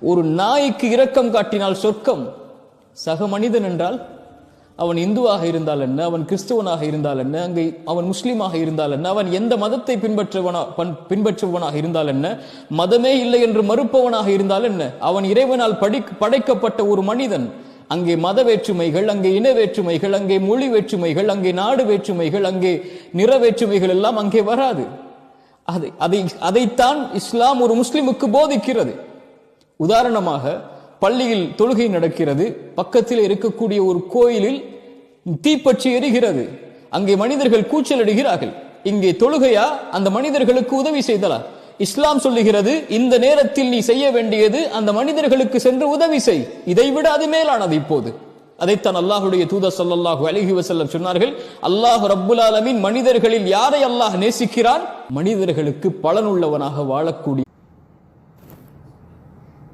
ஒரு நாய்க்கு இரக்கம் காட்டினால் சொர்க்கம். சக மனிதன் என்றால் அவன் இந்துவாக இருந்தால் என்ன, அவன் கிறிஸ்தவனாக இருந்தால் என்ன, அங்கே அவன் முஸ்லீமாக இருந்தால் என்ன, அவன் எந்த மதத்தை பின்பற்றுபவனாக இருந்தால் என்ன, மதமே இல்லை என்று மறுப்பவனாக இருந்தால் என்ன, அவன் இறைவனால் படைக்கப்பட்ட ஒரு மனிதன். அங்கே மத வேற்றுமைகள், அங்கே இன வேற்றுமைகள், அங்கே மொழி வேற்றுமைகள், அங்கே நாடு வேற்றுமைகள், அங்கே நிற வேற்றுமைகள் எல்லாம் அங்கே வராது. அதைத்தான் இஸ்லாம் ஒரு முஸ்லிமுக்கு போதிக்கிறது. உதாரணமாக, பள்ளியில் தொழுகை நடக்கிறது, பக்கத்தில் இருக்கக்கூடிய ஒரு கோயிலில் தீப்பற்றி எரிகிறது, அங்கே மனிதர்கள் கூச்சல் அடிக்கிறார்கள். இங்கே தொழுகையா, அந்த மனிதர்களுக்கு உதவி செய்தலா? இஸ்லாம் சொல்லுகிறது, இந்த நேரத்தில் நீ செய்ய வேண்டியது அந்த மனிதர்களுக்கு சென்று உதவி செய், இதைவிட அது மேலானது. இப்போது அதைத்தான் அல்லாஹுடைய தூதர் ஸல்லல்லாஹு அலைஹி வஸல்லம் சொன்னார்கள். அல்லாஹ் ரப்புல் ஆலமீன் மனிதர்களில் யாரை அல்லாஹ் நேசிக்கிறான்? மனிதர்களுக்கு பலனுள்ளவனாக வாழக்கூடிய